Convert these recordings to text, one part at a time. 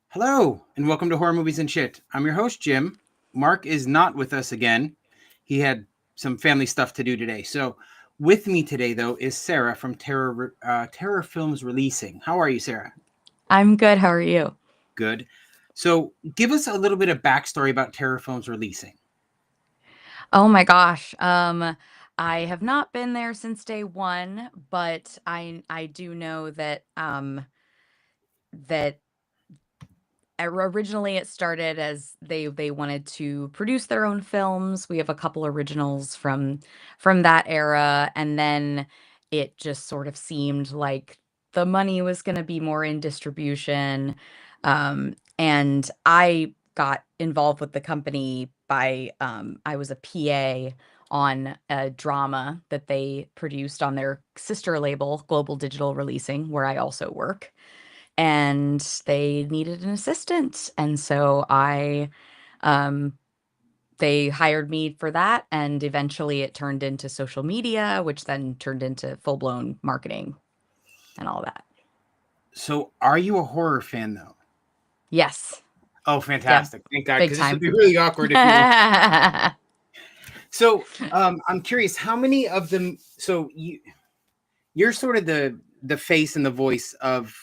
Hello, and welcome to Horror Movies and Shit. I'm your host, Jim. Mark is not with us again. He had some family stuff to do today. So, with me today, though, is Sarah from Terror Films Releasing. How are you, Sarah? I'm good. How are you? Good. So, give us a little bit of backstory about Terror Films Releasing. Oh my gosh. I have not been there since day one, but I do know that originally it started as they wanted to produce their own films. We have a couple originals from that era, and then it just sort of seemed like the money was going to be more in distribution. And I got involved with the company by I was a PA on a drama that they produced on their sister label, Global Digital Releasing, where I also work, and they needed an assistant. And so um, they hired me for that. And eventually it turned into social media, which then turned into full blown marketing and all that. So, are you a horror fan, though? Yes. Oh, Yeah. fantastic. Thank God, Big because this would time. be really awkward if you were. So, I'm curious, how many of them. You're sort of the face and the voice of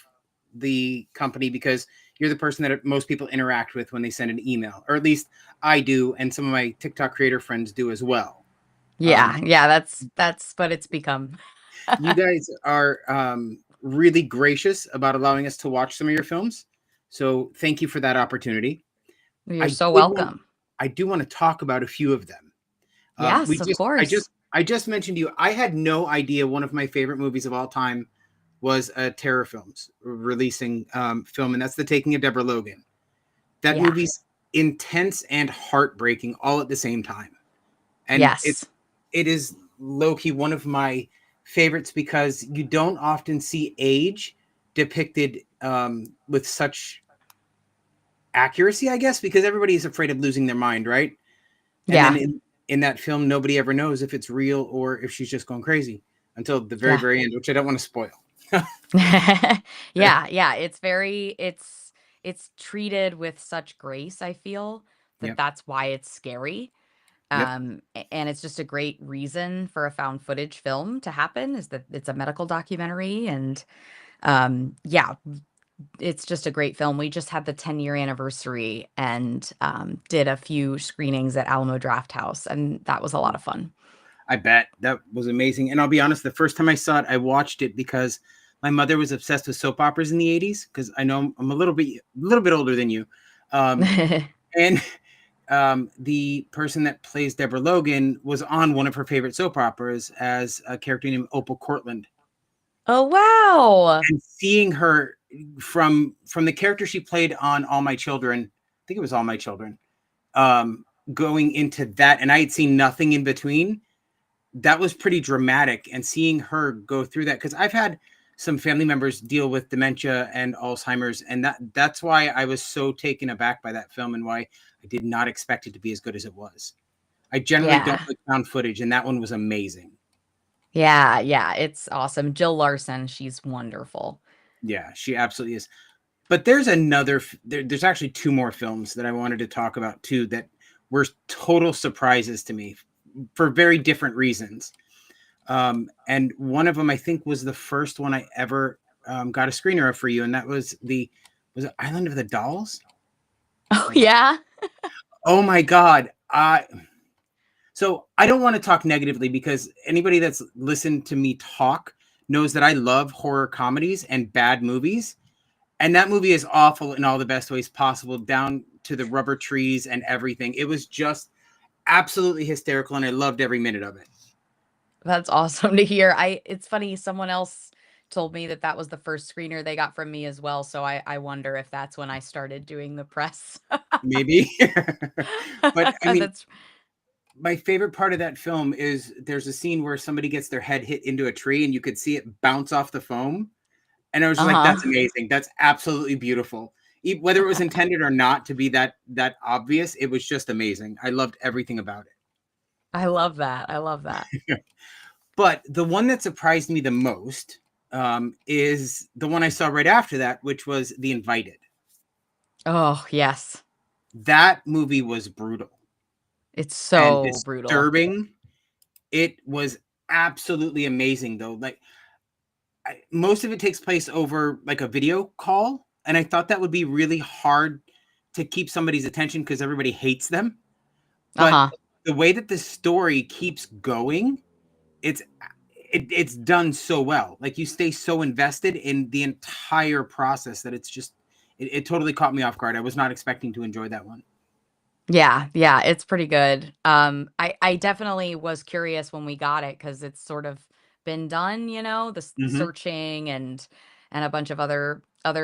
the company because you're the person that most people interact with when they send an email, or at least I do, and some of my TikTok creator friends do as well. Yeah. Yeah. That's what it's become. You guys are really gracious about allowing us to watch some of your films, so thank you for that opportunity. You're I so did want, welcome. I do want to talk about a few of them. Yes, of course. I just mentioned to you. I had no idea one of my favorite movies of all time was a Terror Films releasing film, and that's The Taking of Deborah Logan. That Yeah. movie's intense and heartbreaking all at the same time, and Yes. it is low key one of my favorites because you don't often see age depicted with such accuracy, I guess, because everybody is afraid of losing their mind, right? And then Yeah. in that film, nobody ever knows if it's real or if she's just going crazy until the very, Yeah. very end, which I don't want to spoil. Yeah, yeah, it's treated with such grace, I feel, that Yep. that's why it's scary. Yep. And it's just a great reason for a found footage film to happen, is that it's a medical documentary. And yeah, it's just a great film. We just had the 10-year anniversary and did a few screenings at Alamo Drafthouse, and that was a lot of fun. I bet that was amazing. And I'll be honest, the first time I saw it, I watched it because my mother was obsessed with soap operas in the 80s. Because I know I'm a little bit older than you. Um, and the person that plays Deborah Logan was on one of her favorite soap operas as a character named Opal Cortland. Oh, wow. And seeing her from the character she played on All My Children, I think it was All My Children, um, going into that, and I had seen nothing in between. That was pretty dramatic, and seeing her go through that, because I've had some family members deal with dementia and Alzheimer's, and that's why I was so taken aback by that film and why I did not expect it to be as good as it was. I generally don't Yeah. like found footage, and that one was amazing. Yeah, yeah, it's awesome. Jill Larson, she's wonderful. Yeah, she absolutely is. But there's there's actually two more films that I wanted to talk about too that were total surprises to me for very different reasons. And one of them I think was the first one I ever got a screener of for you, and that was it Island of the Dolls? Oh, Like, yeah? oh my god! So I don't want to talk negatively because anybody that's listened to me talk knows that I love horror comedies and bad movies. And that movie is awful in all the best ways possible, down to the rubber trees and everything. It was just absolutely hysterical, and I loved every minute of it. That's awesome to hear. It's funny, someone else told me that that was the first screener they got from me as well, so I wonder if that's when I started doing the press. Maybe. But I mean, That's my favorite part of that film is there's a scene where somebody gets their head hit into a tree and you could see it bounce off the foam. And I was just like, that's uh-huh. amazing. That's absolutely beautiful. Whether it was intended or not to be that obvious, it was just amazing. I loved everything about I love that. I love that. it. But the one that surprised me the most is the one I saw right after that, which was The Invited. Oh, yes. That movie was brutal It's and so brutal. disturbing. It was absolutely amazing, though. Like, most of it takes place over like a video call, and I thought that would be really hard to keep somebody's attention because everybody hates them. But Uh-huh. the way that the story keeps going, it's it's done so well. Like, you stay so invested in the entire process that it's just it totally caught me off guard. I was not expecting to enjoy that one. Yeah, yeah, it's pretty good. I definitely was curious when we got it because it's sort of been done, the Hmm. searching and a bunch of other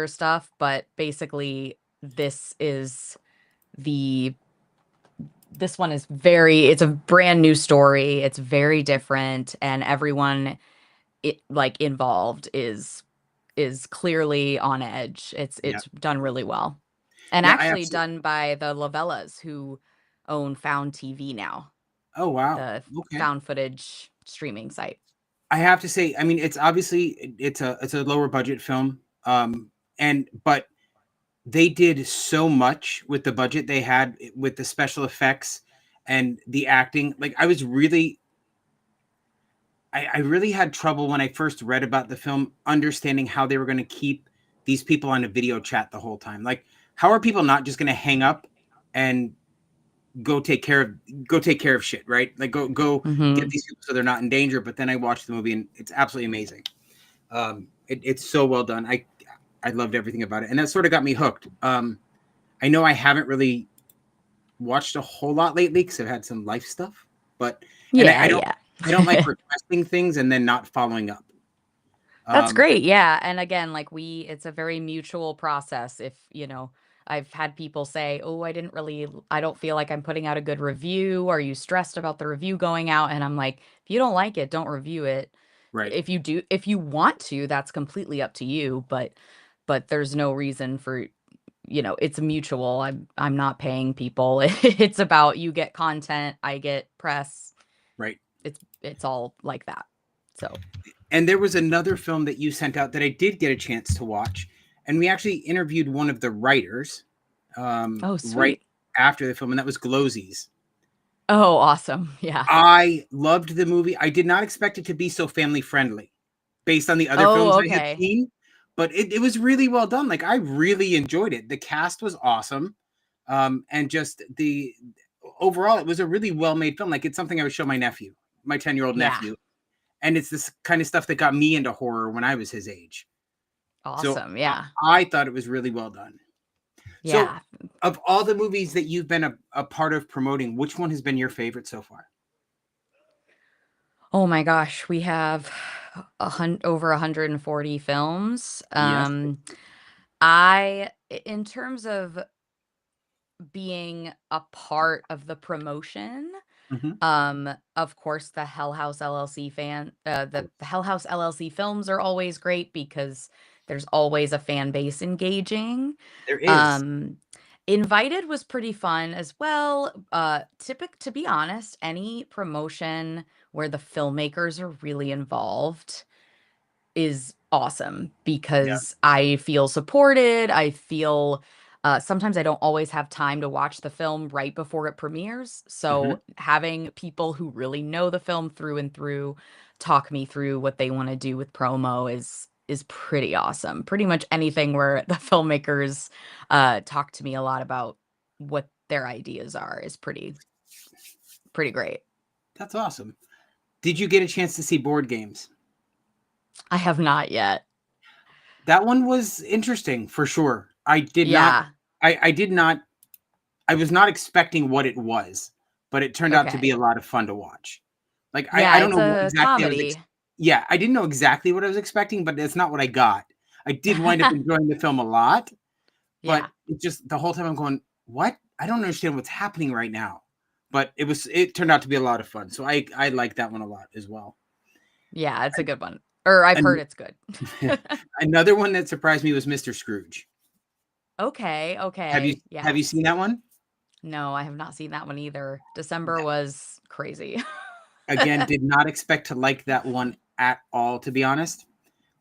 stuff, but basically the this one is it's a brand new story. It's very different, and everyone involved is clearly on edge. Yeah. It's done really well. And Yeah. I actually absolutely. done by the Lavellas who own Found TV now, Oh, wow. the Okay. found footage streaming site. I have to say, I mean, it's obviously it's a lower budget film, and but they did so much with the budget they had with the special effects and the acting. Like, I really had trouble when I first read about the film understanding how they were going to keep these people on a video chat the whole time. Like, how are people not just going to hang up and go take care of shit, right? Like, go get Mhm. these people so they're not in danger. But then I watched the movie and it's absolutely amazing. It's so well done. I loved everything about it, and that sort of got me hooked. I know I haven't really watched a whole lot lately because I've had some life stuff, but and I, Yeah, I don't yeah. I don't like requesting things and then not following up. That's Um, great. Yeah. And again, it's a very mutual process. If, I've had people say, "Oh, I don't feel like I'm putting out a good review. Are you stressed about the review going out?" And I'm like, if you don't like it, don't review it. right, If you want to, that's completely up to you. But there's no reason for, it's mutual. I'm not paying people. It's about you get content, I get press. right. It's all like that. So, And there was another film that you sent out that I did get a chance to watch, and we actually interviewed one of the writers oh, right sweet. after the film, and that was Glowsies. Oh, awesome. Yeah. I loved the movie. I did not expect it to be so family friendly based on the other films Oh, I had okay. seen, but it was really well done. Like, I really enjoyed it. The cast was awesome. And just the overall, it was a really well made film. Like, it's something I would show my nephew, my 10-year-old Yeah. nephew. And it's this kind of stuff that got me into horror when I was his age. So Awesome. Yeah. I thought it was really well done. So, Yeah. of all the movies that you've been a part of promoting, which one has been your favorite so far? Oh my gosh, we have over 140 films. Yes. In terms of being a part of the promotion, Hmm. of course, the Hell House LLC films are always great because there's always a fan base engaging. There is. Um, Invited was pretty fun as well. To be honest, any promotion where the filmmakers are really involved is awesome Yeah. because I feel supported. I feel sometimes I don't always have time to watch the film right before it premieres. Hmm. So having people who really know the film through and through talk me through what they want to do with promo is pretty awesome. Pretty much anything where the filmmakers talk to me a lot about what their ideas are is pretty great. That's awesome. Did you get a chance to see Board Games? I have not yet. That one was interesting for sure. I did not. Yeah. I did not. I was not expecting what it was, but it turned out to be Okay. a lot of fun to watch. Like, Yeah, I don't it's know what a exactly I was. comedy. Yeah, I didn't know exactly what I was expecting, but that's not what I got. I did wind up enjoying the film a lot, but Yeah. it just the whole time I'm going, what? I don't understand what's happening right now. But it turned out to be a lot of fun. So I like that one a lot as well. Yeah, it's a good one. Or I've heard And it's good. another one that surprised me was Mr. Scrooge. Okay, Have you okay, have you yes. seen that one? No, I have not seen that one either. December was crazy. Again, did not expect to like that one at all, to be honest.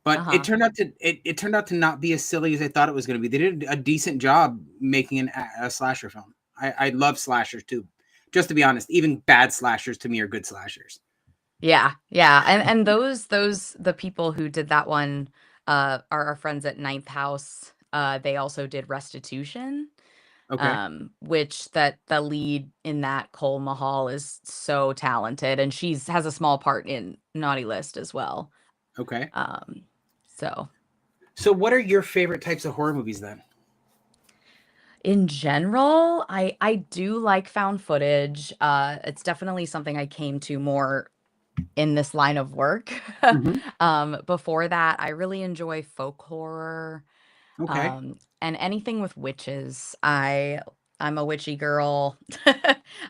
but it Uh-huh. turned out to it turned out to not be as silly as I thought it was going to be. They did a decent job making a slasher film. I love slashers too. Just to be honest, even bad slashers to me are good slashers. Yeah, yeah. And those the people who did that one are our friends at Ninth House. They also did Restitution, Okay, which that the lead in that, Cole Mahal, is so talented, and she's has a small part in Naughty List as well. okay. Um, so So, what are your favorite types of horror movies then? in general, I do like found footage. It's definitely something I came to more in this line of work. Mhm. Before that, I really enjoy folk horror, Okay. and anything with witches. I'm a witchy girl.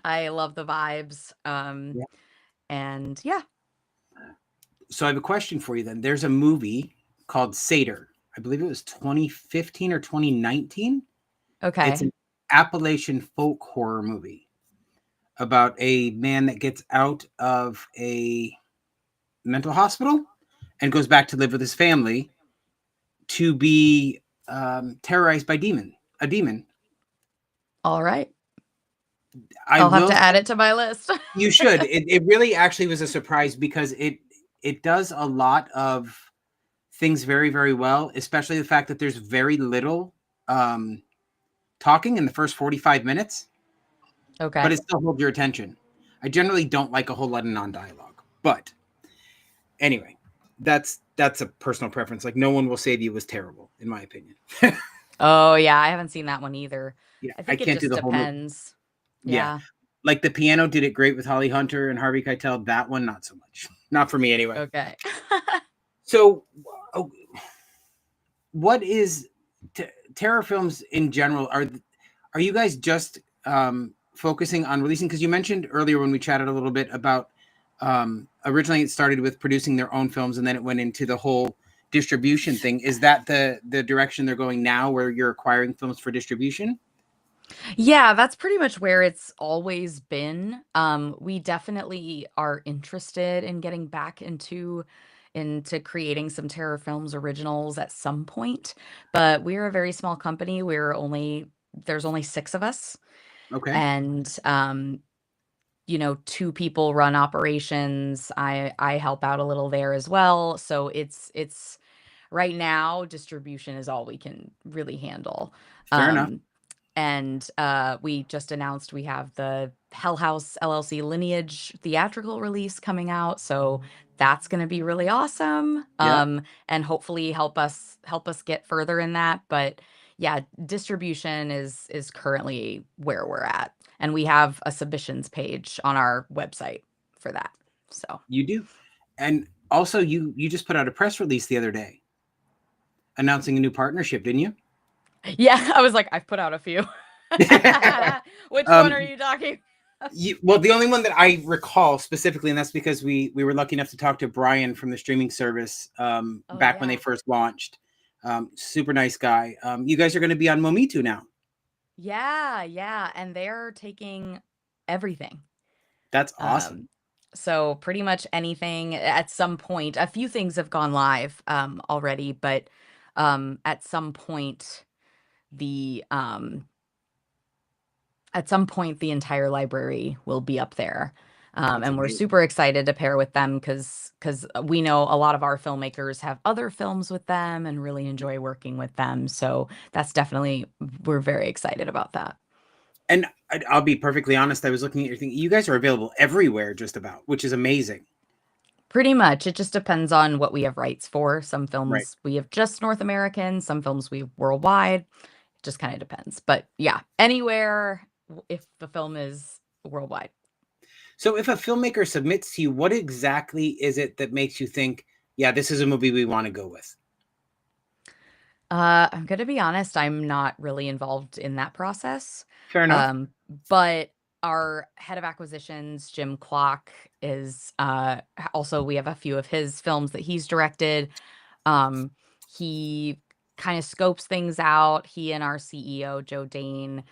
I love the vibes. Yeah. And yeah. So, I have a question for you then. There's a movie called Seder. I believe it was 2015 or 2019. It's Okay. an Appalachian folk horror movie about a man that gets out of a mental hospital and goes back to live with his family to be terrorized by a demon. All right. I I'll have will to add say it to my list. you should. It really actually was a surprise because it does a lot of things very very well, especially the fact that there's very little um, talking in the first 45 minutes, but Okay. it still holds your attention. I generally don't like a whole lot of non-dialogue, but anyway, that's a personal preference. Like no one will say that it was terrible, in my opinion. Oh, yeah, I haven't seen that one either. Yeah, I I think it can't do just the whole movie. depends. Yeah, Yeah. like the piano did it great with Holly Hunter and Harvey Keitel. That one, not so much. Not for me, anyway. Okay. So, oh, what is terror films in general? Are you guys just focusing on releasing? Because you mentioned earlier when we chatted a little bit about originally it started with producing their own films and then it went into the whole distribution thing. Is that the direction they're going now, where you're acquiring films for distribution? Yeah, that's pretty much where it's always been. We definitely are interested in getting back into creating some terror films originals at some point, but we're a very small company. There's only 6 of us, Okay, and two people run operations. I help out a little there as well. So it's right now distribution is all we can really handle. fair enough. Um, and we just announced we have the Hell House LLC Lineage theatrical release coming out, so that's going to be really awesome. Yeah, And hopefully help us get further in that. But yeah, distribution is currently where we're at, and we have a submissions page on our website for that. So you do. And also, you just put out a press release the other day announcing a new partnership, didn't you? yeah, I was like, I've put out a few. Which one are um, you talking? well, the only one that I recall specifically, and that's because we were lucky enough to talk to Brian from the streaming service Oh back when they yeah. first launched. Super nice guy. You guys are going to be on Momitu now. Yeah, yeah, and they're taking everything. That's awesome. Um, so pretty much anything at some point. A few things have gone live already, but at some point the the entire library will be up there. That's And we're amazing. super excited to pair with them because we know a lot of our filmmakers have other films with them and really enjoy working with them. So that's definitely we're very excited about that. And I'll be perfectly honest. I was looking at your thing. You guys are available everywhere, just about, which is amazing. Pretty much. It just depends on what we have rights for. Some Right. films we have just North American, some films we have worldwide. It just kind of depends. But yeah, anywhere if the film is worldwide. So, if a filmmaker submits to you, what exactly is it that makes you think, yeah, this is a movie we want to go with? I'm gonna be honest, I'm not really involved in that process. Fair enough. Um, but our head of acquisitions, Jim Clock, is also we have a few of his films that he's directed. Um, he kind of scopes things out. He and our CEO, Joe Dane,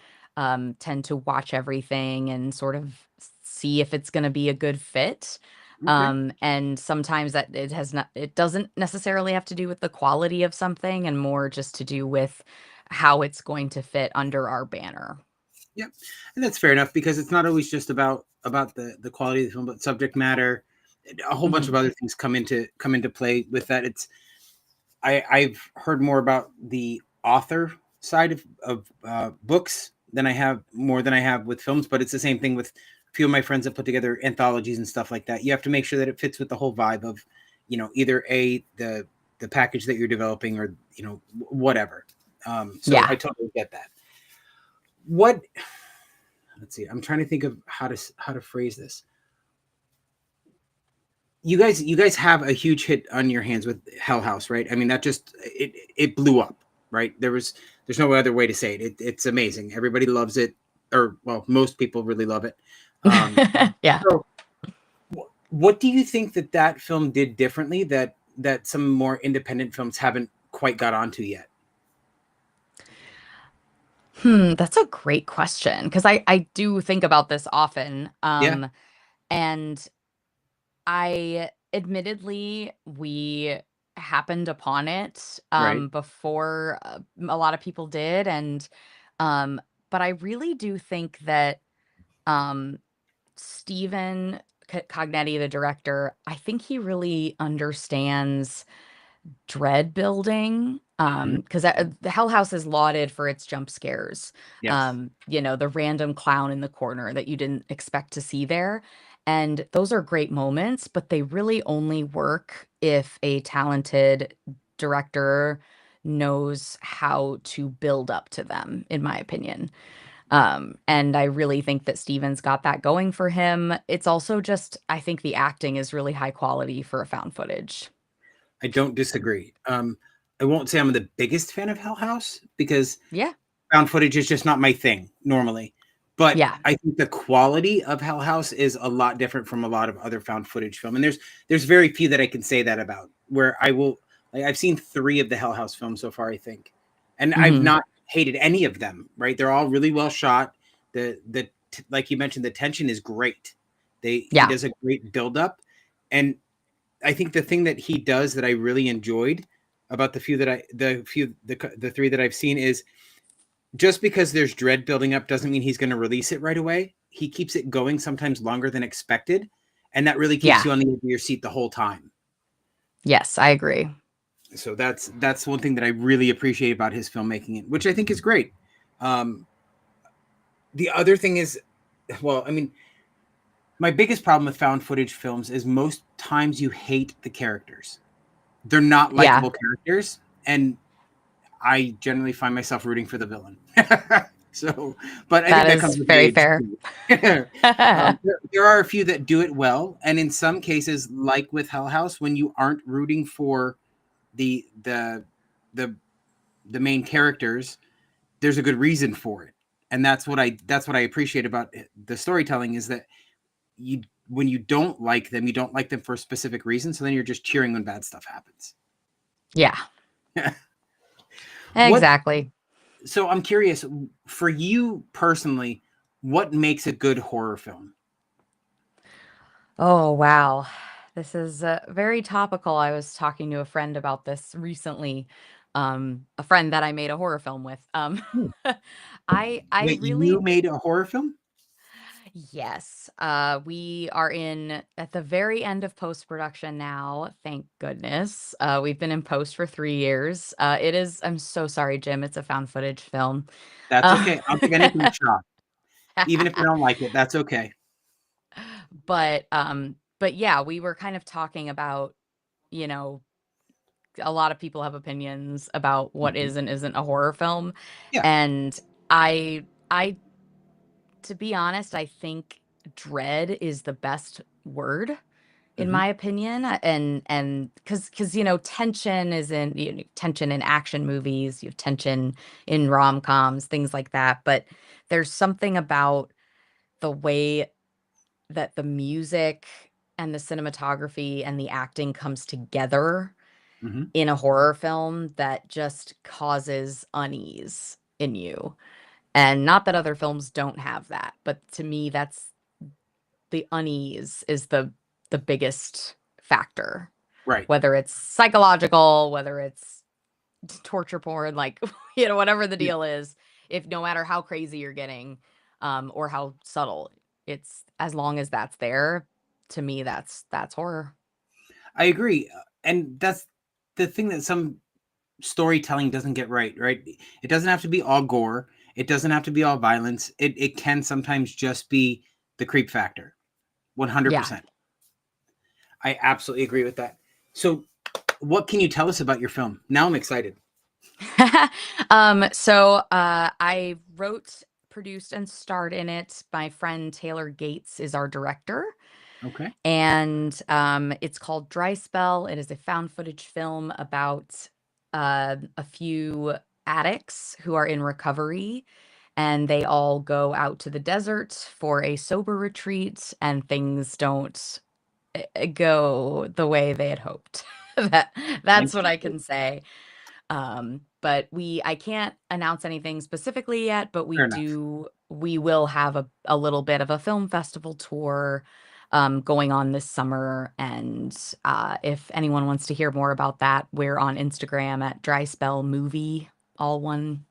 tend to watch everything and sort of see if it's going to be a good fit. Okay. And sometimes that it doesn't necessarily have to do with the quality of something and more just to do with how it's going to fit under our banner. Yep. And that's fair enough because it's not always just about the quality of the film, but subject matter. A whole bunch of Mhm. other things come into play with that. I've heard more about the author side of books than I have with films, but it's the same thing with a few of my friends that put together anthologies and stuff like that. You have to make sure that it fits with the whole vibe of, either the package that you're developing or whatever. So Yeah. I totally get that. What Let's see. I'm trying to think of how to phrase this. You guys have a huge hit on your hands with Hell House, right? I mean, that just it blew up, right? There's no other way to say it. It's amazing. Everybody loves it, or well, most people really love it. Um, Yeah. so, what do you think that film did differently that some more independent films haven't quite got onto yet? That's a great question because I do think about this often. Yeah, And I admittedly we happened upon it right. before a lot of people did, and um, but I really do think that um, Stephen Cognetti, the director, I think he really understands dread building, Mhm. because the Hell House is lauded for its jump scares. Yes. The random clown in the corner that you didn't expect to see there. And those are great moments, but they really only work if a talented director knows how to build up to them, in my opinion. And I really think that Steven's got that going for him. It's also just, I think the acting is really high quality for a found footage. I don't disagree. I won't say I'm the biggest fan of Hell House because Yeah. found footage is just not my thing normally. But Yeah. I think the quality of Hell House is a lot different from a lot of other found footage film. And there's very few that I can say that about. Where I've seen 3 of the Hell House films so far, I think. And I've Mhm. not hated any of them, right? They're all really well shot. The like you mentioned, the tension is great. He Yeah. does a great build up. And I think the thing that he does that I really enjoyed about the 3 that I've seen is just because there's dread building up doesn't mean he's going to release it right away. He keeps it going sometimes longer than expected, and that really keeps Yeah. you on the edge of your seat the whole time. Yes, I agree. So that's one thing that I really appreciate about his filmmaking, which I think is great. Um, the other thing is, well, I mean, my biggest problem with found footage films is most times you hate the characters. They're not Yeah, likable characters, and I generally find myself rooting for the villain. So, but I that think that is comes with very age fair. too. There are a few that do it well, and in some cases, like with Hell House, when you aren't rooting for the the the the main characters, there's a good reason for it, and that's what I appreciate about the storytelling is that you when you don't like them for a specific reason, so then you're just cheering when bad stuff happens. Yeah, What exactly. So I'm curious, for you personally, what makes a good horror film? Oh, wow. This is very topical. I was talking to a friend about this recently. A friend that I made a horror film with. Hmm. I Wait, you really made a horror film? Yes. We are in at the very end of post-production now, thank goodness. We've been in post for 3 years. I'm so sorry, Jim, it's a found footage film. That's Uh, okay. I'll give anything a shot. Even if I don't like it, that's okay. but yeah, we were kind of talking about, you know, a lot of people have opinions about what Mhm. is and isn't a horror film. Yeah. And I to be honest, I think dread is the best word in Mhm. my opinion, and because tension is tension in action movies, you have tension in rom-coms, things like that, but there's something about the way that the music and the cinematography and the acting comes together Mhm. in a horror film that just causes unease in you. And not that other films don't have that, but to me, that's the unease is the biggest factor, Right. whether it's psychological, whether it's torture porn, like, whatever the Yeah. deal is, if no matter how crazy you're getting, or how subtle, it's as long as that's there, to me, that's horror. I agree. And that's the thing that some storytelling doesn't get right, right? It doesn't have to be all gore. It doesn't have to be all violence. It can sometimes just be the creep factor. Yeah. 100%. I absolutely agree with that. So, what can you tell us about your film? Now I'm excited. I wrote, produced, and starred in it. My friend Taylor Gates is our director, Okay. and it's called Dry Spell. It is a found footage film about a few addicts who are in recovery, and they all go out to the desert for a sober retreat, and things don't go the way they had hoped. that Thank that's what you. I can say. But I can't announce anything specifically yet, but Fair enough. we will have a little bit of a film festival tour going on this summer. And if anyone wants to hear more about that, we're on Instagram at Dry Spell Movie, all one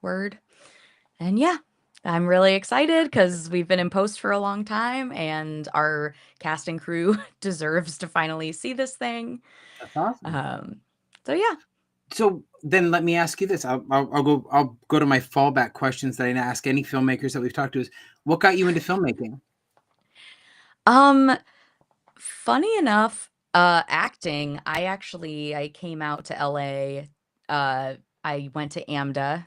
word. And yeah, I'm really excited because we've been in post for a long time and our cast and crew deserves to finally see this thing. That's awesome. Um, so yeah. So then let me ask you this. I'll go to my fallback questions that I ask any filmmakers that we've talked to is what got you into filmmaking? Um, Funny enough, acting, I came out to LA. Uh, I went to AMDA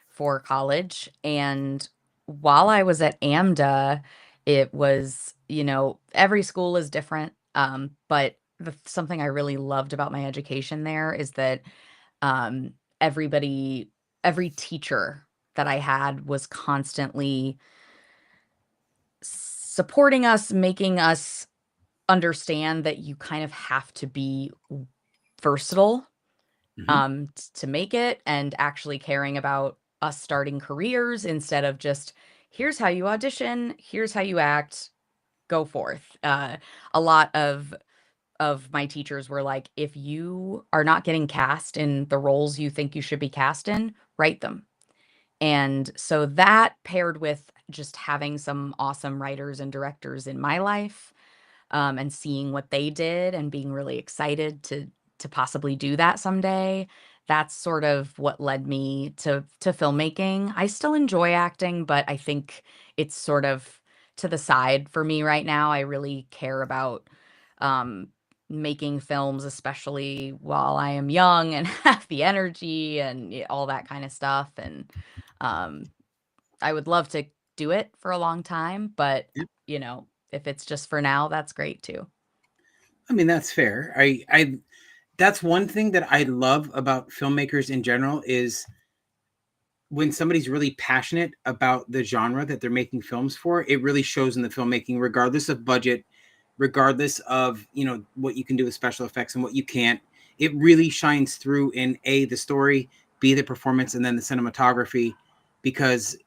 for college, and while I was at AMDA, it was, every school is different. But something I really loved about my education there is that um, everybody, every teacher that I had was constantly supporting us, making us understand that you kind of have to be versatile Mhm. to make it, and actually caring about us starting careers instead of just here's how you audition, here's how you act, go forth. A lot of my teachers were like, if you are not getting cast in the roles you think you should be cast in, write them. And so that paired with just having some awesome writers and directors in my life, and seeing what they did and being really excited to possibly do that someday. That's sort of what led me to filmmaking. I still enjoy acting, but I think it's sort of to the side for me right now. I really care about um, making films, especially while I am young and have the energy and all that kind of stuff. And um, I would love to do it for a long time, but if it's just for now, that's great too. I mean, that's fair. That's one thing that I love about filmmakers in general is when somebody's really passionate about the genre that they're making films for, it really shows in the filmmaking, regardless of budget, regardless of what you can do with special effects and what you can't. It really shines through in the story, b the performance, and then the cinematography. Because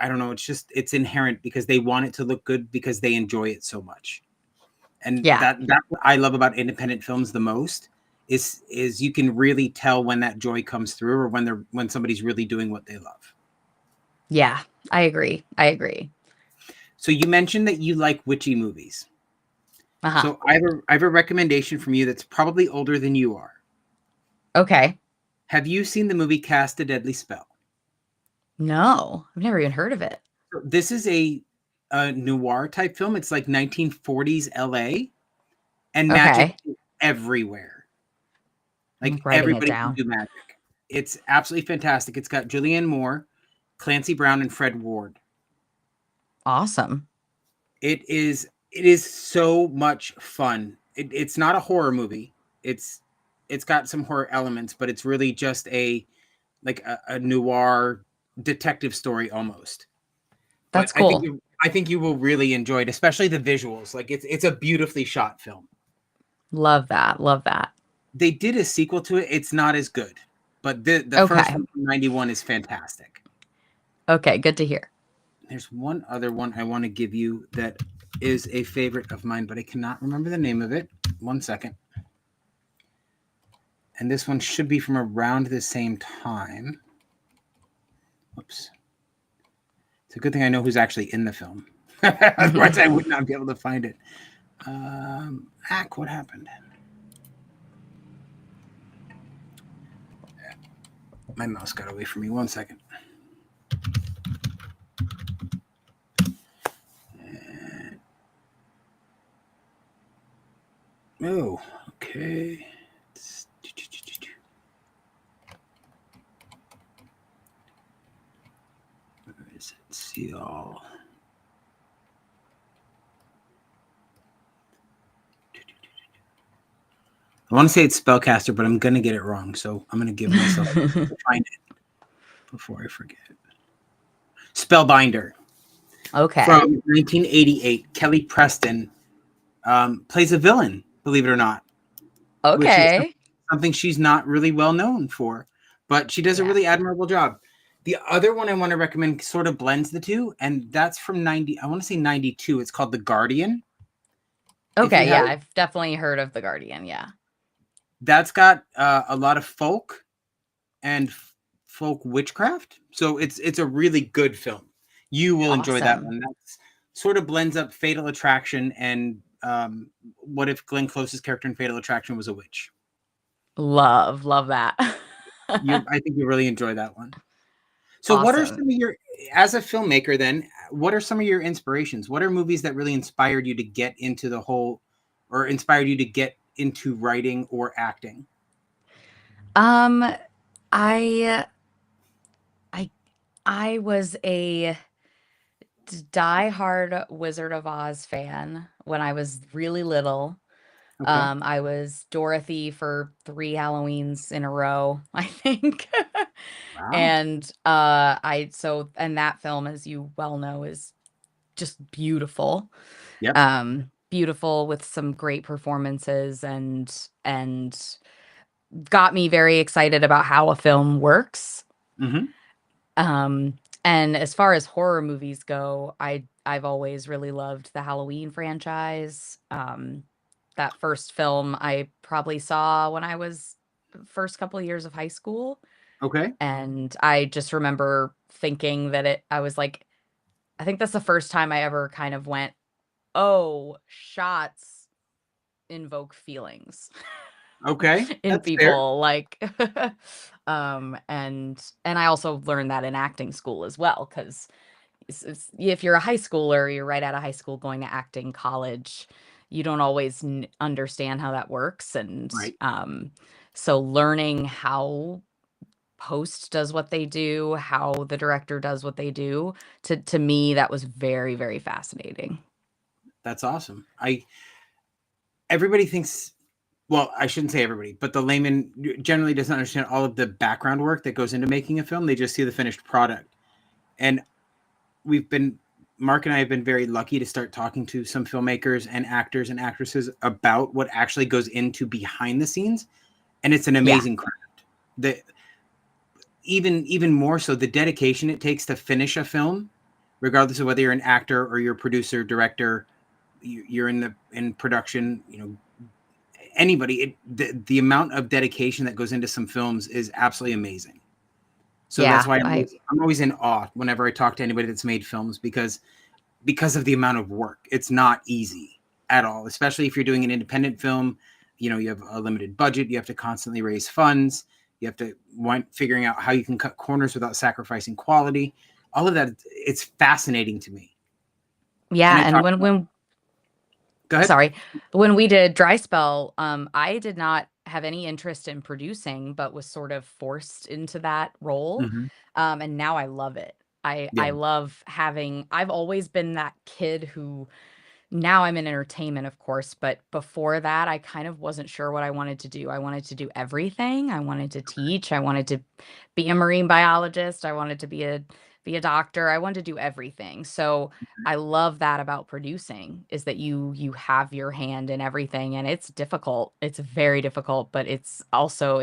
I don't know, it's inherent because they want it to look good because they enjoy it so much. And Yeah. that's what I love about independent films the most is you can really tell when that joy comes through or when somebody's really doing what they love. Yeah. I agree. I agree. So you mentioned that you like witchy movies. Uh-huh. So I have a recommendation from you that's probably older than you are. Okay. Have you seen the movie Cast a Deadly Spell? No, I've never even heard of it. So this is a noir type film. It's like 1940s LA, and magic Okay. is everywhere. I'm Like writing it everybody can down. do magic. It's absolutely fantastic. It's got Julianne Moore, Clancy Brown, and Fred Ward. Awesome. It is so much fun. It's not a horror movie. It's got some horror elements, but it's really just a noir detective story almost. But That's cool. I think you will really enjoy it, especially the visuals. Like it's a beautifully shot film. Love that. Love that. They did a sequel to it. It's not as good, but the first Okay. one from '91 is fantastic. Okay. Good to hear. There's one other one I want to give you that is a favorite of mine, but I cannot remember the name of it. 1 second. And this one should be from around the same time. Whoops. It's a good thing I know who's actually in the film. Otherwise, I would not be able to find it. What happened? My mouse got away from me. 1 second. Oh, okay. Where is it? See all. I want to say it's Spellcaster, but I'm going to get it wrong. So I'm going to give myself to find it before I forget. Spellbinder. Okay. From 1988. Kelly Preston plays a villain, believe it or not. Okay. Which is something she's not really well known for, but she does a really admirable job. The other one I want to recommend sort of blends the two, and that's from 90. I want to say 92. It's called The Guardian. Okay, yeah, I've definitely heard of The Guardian, yeah. That's got a lot of folk and folk witchcraft. So it's a really good film. You will enjoy that one. That sort of blends up Fatal Attraction and what if Glenn Close's character in Fatal Attraction was a witch. Love that. I think you really enjoy that one. So what are some of your, as a filmmaker then, what are some of your inspirations? What are movies that really inspired you to get into the whole, or inspired you to get into writing or acting? I was a die-hard Wizard of Oz fan when I was really little. Okay. I was Dorothy for 3 Halloweens in a row, I think. Wow. And that film, as you well know, is just beautiful. Yep. Beautiful with some great performances and got me very excited about how a film works. Mm-hmm. And as far as horror movies go, I've always really loved the Halloween franchise. That first film I probably saw when I was first couple of years of high school. Okay. And I just remember thinking that I was like, I think that's the first time I ever kind of went, oh, shots invoke feelings. Okay. In That's people, fair. like, and I also learned that in acting school as well, because if you're a high schooler, you're right out of high school going to acting college, you don't always understand how that works, and Right. so learning how post does what they do, how the director does what they do, to me that was very, very fascinating. That's awesome. Everybody thinks, well, I shouldn't say everybody, but the layman generally doesn't understand all of the background work that goes into making a film. They just see the finished product. And Mark and I have been very lucky to start talking to some filmmakers and actors and actresses about what actually goes into behind the scenes. And it's an amazing craft. Even more so, the dedication it takes to finish a film, regardless of whether you're an actor or you're a producer, director, you're in production, anybody, the amount of dedication that goes into some films is absolutely amazing. So that's why I'm always in awe whenever I talk to anybody that's made films, because of the amount of work. It's not easy at all, especially if you're doing an independent film. You have a limited budget. You have to constantly raise funds. You have to figuring out how you can cut corners without sacrificing quality. All of that, it's fascinating to me. Yeah, and when Go ahead. Sorry. When we did Dry Spell, I did not have any interest in producing, but was sort of forced into that role. Mm-hmm. And now I love it. I love I've always been that kid who, now I'm in entertainment, of course, but before that, I kind of wasn't sure what I wanted to do. I wanted to do everything. I wanted to teach. I wanted to be a marine biologist. I wanted to be a doctor. I wanted to do everything. So I love that about producing, is that you have your hand in everything, and it's difficult. It's very difficult, but it's also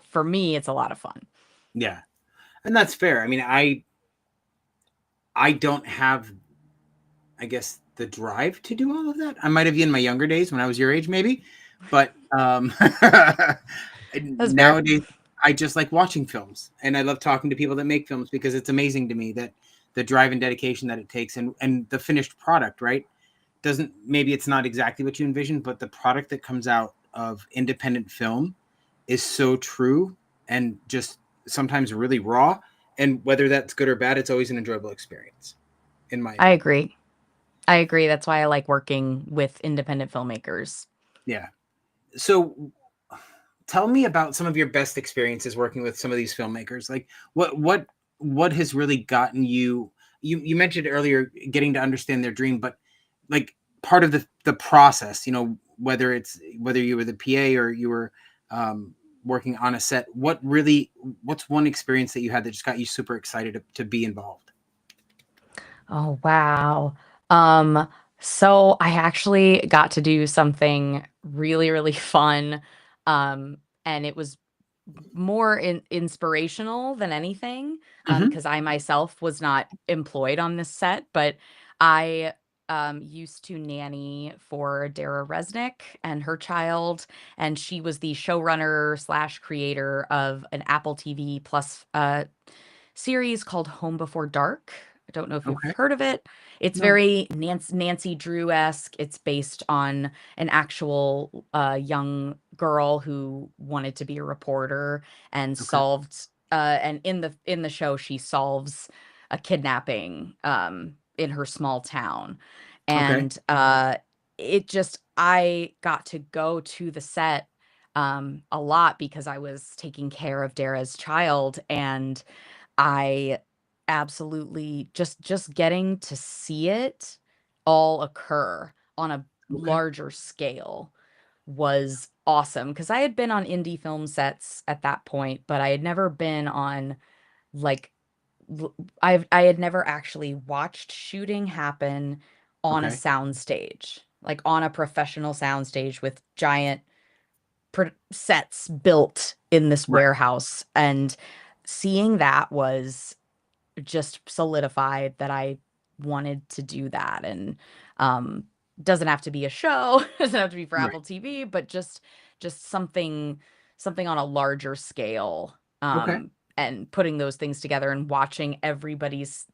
for me, it's a lot of fun. Yeah. And that's fair. I mean, I don't have, I guess, the drive to do all of that. I might have in my younger days when I was your age, maybe, but That's fair. nowadays I just like watching films, and I love talking to people that make films because it's amazing to me that the drive and dedication that it takes, and the finished product, right? Doesn't, maybe it's not exactly what you envisioned, but the product that comes out of independent film is so true and just sometimes really raw. And whether that's good or bad, it's always an enjoyable experience, in my I opinion. agree. I agree. That's why I like working with independent filmmakers. Yeah. So tell me about some of your best experiences working with some of these filmmakers. Like what has really gotten you, you mentioned earlier getting to understand their dream, but like part of the process, whether you were the PA or you were working on a set, what's one experience that you had that just got you super excited to be involved? Oh, wow. Um, so I actually got to do something really, really fun. And it was more inspirational than anything, Hmm. because I myself was not employed on this set, but I used to nanny for Dara Resnick and her child, and she was the showrunner slash creator of an Apple TV Plus series called Home Before Dark. I don't know if you've Okay. heard of it. It's No. very Nancy Drew-esque. It's based on an actual young girl who wanted to be a reporter and Okay. solved and in the show she solves a kidnapping in her small town. Okay. And it just I got to go to the set a lot because I was taking care of Dara's child, and I absolutely just getting to see it all occur on a Okay. larger scale was awesome, because I had been on indie film sets at that point, but I had never been on like I had never actually watched shooting happen on a Okay. soundstage, like on a professional soundstage with giant sets built in this Right. warehouse. And seeing that was just solidified that I wanted to do that. And um doesn't have to be a show, doesn't have to be for Right. Apple TV, but just something on a larger scale. Okay. And putting those things together and watching everybody's,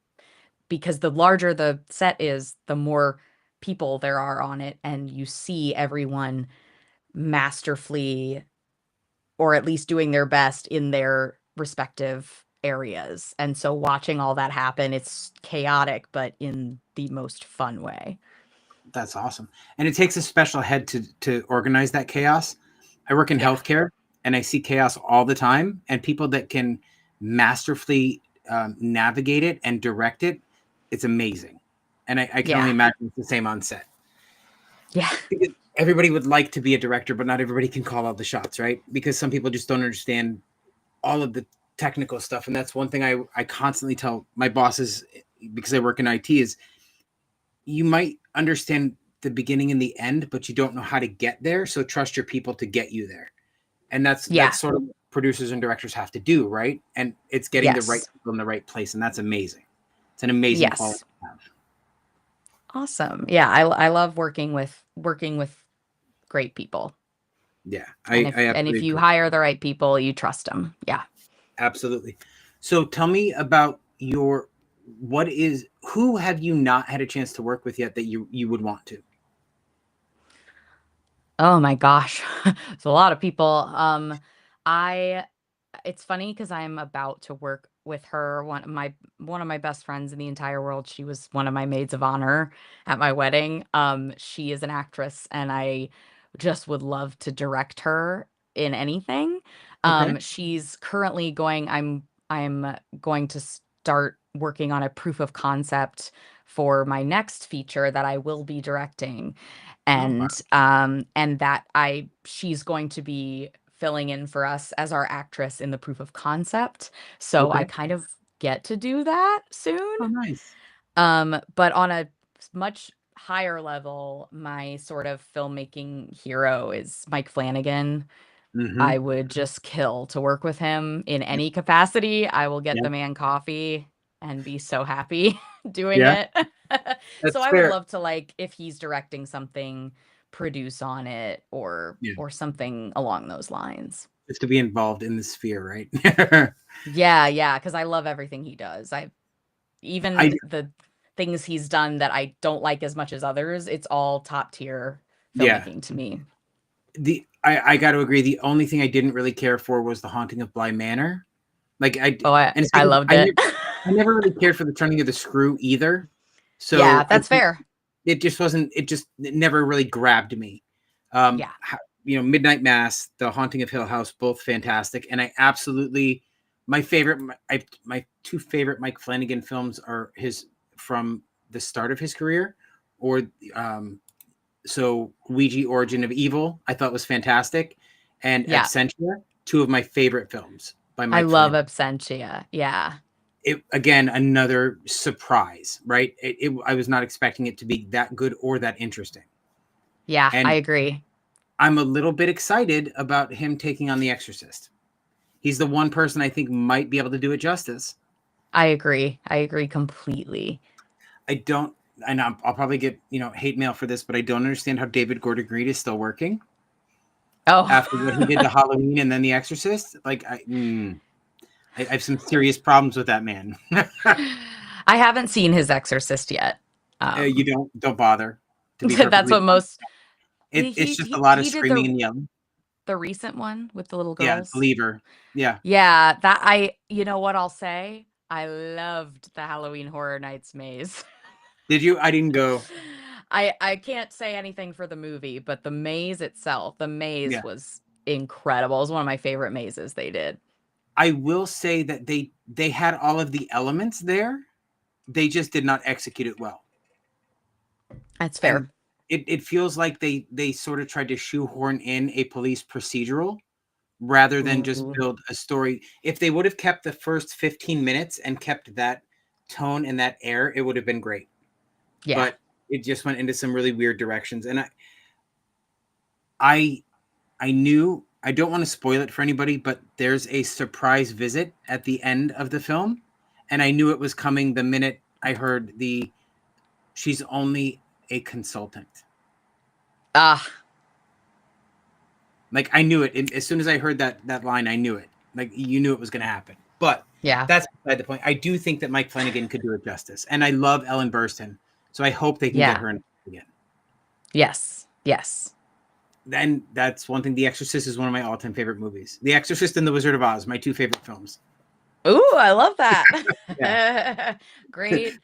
because the larger the set is, the more people there are on it, and you see everyone masterfully, or at least doing their best in their respective areas. And so watching all that happen, it's chaotic, but in the most fun way. That's awesome. And it takes a special head to organize that chaos. I work in Yeah. healthcare and I see chaos all the time, and people that can masterfully navigate it and direct it, it's amazing. And I can only Yeah. imagine it's the same on set. Yeah. Because everybody would like to be a director, but not everybody can call all the shots, right? Because some people just don't understand all of the technical stuff. And that's one thing I constantly tell my bosses, because I work in IT, is you might understand the beginning and the end, but you don't know how to get there. So trust your people to get you there. And Yeah. that's sort of what producers and directors have to do, right? And it's getting the right Yes. people in the right place, and that's amazing. It's an amazing quality Yes. to have. Awesome. Yeah, I love working with great people. Yeah, And I and absolutely if you agree. hire the right people, you trust them. Yeah. Absolutely. So tell me about your, what is, who have you not had a chance to work with yet that you would want to? Oh my gosh. It's a lot of people. I It's funny because I'm about to work with her, one of my best friends in the entire world. She was one of my maids of honor at my wedding. She is an actress, and I just would love to direct her in anything. Okay. She's currently I'm going to start working on a proof of concept for my next feature that I will be directing. Oh, wow. And that I she's going to be filling in for us as our actress in the proof of concept. So I Okay. kind of get to do that soon. Oh, nice. But on a much higher level, my sort of filmmaking hero is Mike Flanagan. Mm-hmm. I would just kill to work with him in any capacity. I will get Yeah. the man coffee. and be so happy doing Yeah, it. So that's I would fair. love to, like, if he's directing something, produce on it Yeah, or something along those lines. just to be involved in the sphere, right? Yeah, yeah, because I love everything he does. I I even the things he's done that I don't like as much as others, it's all top tier yeah. filmmaking to me. I got to agree. The only thing I didn't really care for was the Haunting of Bly Manor. Like Oh, and I same, loved it. I never really cared for the Turning of the Screw either. Yeah, So I that's fair. it just wasn't. It never really grabbed me. Yeah. Midnight Mass, The Haunting of Hill House, both fantastic, and I absolutely my two favorite Mike Flanagan films are his from the start of his career, or so Ouija Origin of Evil, I thought was fantastic, and Yeah. Absentia, two of my favorite films by I Mike love Flanagan. Absentia. Yeah. It again another surprise, right? I was not expecting it to be that good or that interesting, Yeah, I and agree. I'm a little bit excited about him taking on The Exorcist. He's the one person I think might be able to do it justice. I agree. I agree completely. I don't, and I'll probably get hate mail for this, but I don't understand how David Gordon Green is still working after what he did to Oh. Halloween and then The Exorcist. Like I have some serious problems with that man. I haven't seen his Exorcist yet. You don't bother. To be That's perfectly what honest, most he it's he just a he, lot of he did screaming and yelling. the recent one with the little Yeah, girls. Believer. Yeah. Yeah, that you know what I'll say? I loved the Halloween Horror Nights maze. Did you? I didn't go. I can't say anything for the movie, but the maze itself, the maze Yeah. was incredible. It was one of my favorite mazes they did. I will say that they had all of the elements there. They just did not execute it well. That's And fair. it feels like they sort of tried to shoehorn in a police procedural rather than just Ooh. build a story. If they would have kept the first 15 minutes and kept that tone and that air, it would have been great. Yeah. But it just went into some really weird directions. And I knew, I don't want to spoil it for anybody, but there's a surprise visit at the end of the film. And I knew it was coming the minute I heard she's only a consultant. Ah, Like I knew it. As soon as I heard that line, I knew it. Like you knew it was going to happen. But yeah. that's beside the point. I do think that Mike Flanagan could do it justice. And I love Ellen Burstyn. So I hope they can get Yeah. her in again. Yes. Yes. Then that's one thing. The Exorcist is one of my all-time favorite movies. The Exorcist and The Wizard of Oz, my two favorite films. Ooh, I love that. Yeah. Great.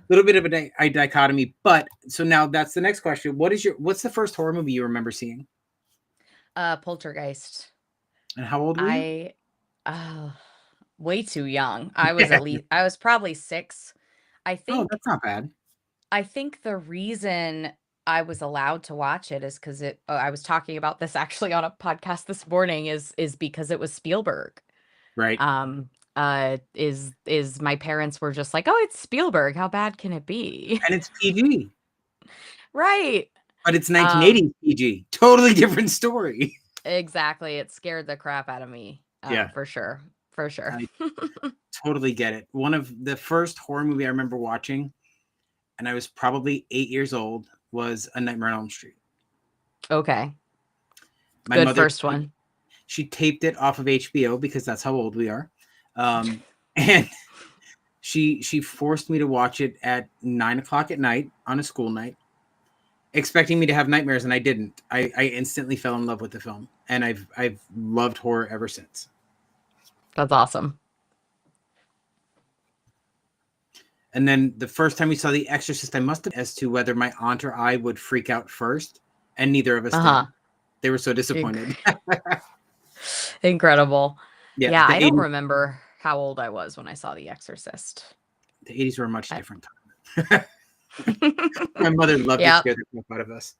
Little bit of a dichotomy, but so now that's the next question. What's the first horror movie you remember seeing? Poltergeist. And how old were you? Oh, way too young. I was probably 6. I Oh, think that's not bad. I think the reason I was allowed to watch it is because I was talking about this actually on a podcast this morning is because it was Spielberg. Right. Is my parents were just like, "Oh, it's Spielberg. How bad can it be?" And it's PG, Right. but it's 1980s PG. Totally different story. Exactly. It scared the crap out of me. Yeah. For sure. For sure. I totally get it. One of the first horror movie I remember watching, and I was probably 8 years old, was A Nightmare on Elm Street. Okay. My Good mother, first one. she taped it off of HBO because that's how old we are. And she forced me to watch it at 9:00 at night on a school night, expecting me to have nightmares, and I didn't. I instantly fell in love with the film, and I've loved horror ever since. That's awesome. And then the first time we saw The Exorcist, I must have as to whether my aunt or I would freak out first, and neither of us Uh-huh. did. They were so disappointed. Incredible. Yeah, Yeah, the I don't 80s, remember how old I was when I saw The Exorcist. the 80s were a much I- different time. My mother loved to Yep. scare the crap out of us.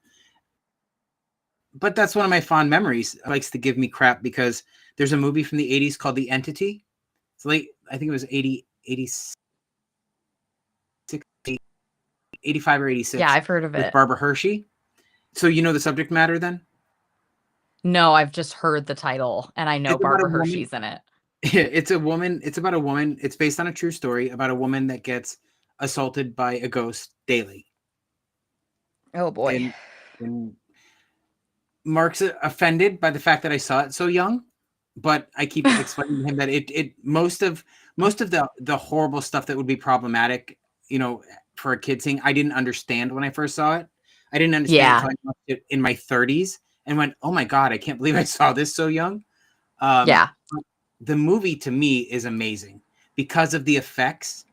But that's one of my fond memories. Likes to give me crap because there's a movie from the 80s called The Entity. It's late, I think it was 86, 85 or 86. Yeah, I've heard of with it. Barbara Hershey. So you know the subject matter then? No, I've just heard the title and I know It's about a Barbara woman- Hershey's in it. It's a woman. It's about a woman. It's based on a true story about a woman that gets assaulted by a ghost daily. Oh boy. And Mark's offended by the fact that I saw it so young, but I keep explaining to him that it most of the horrible stuff that would be problematic, for a kid seeing, I didn't understand when I first saw it. I didn't understand it Yeah. until I watched it in my 30s and went, "Oh my god, I can't believe I saw this so young." Um, Yeah. the movie to me is amazing because of the effects.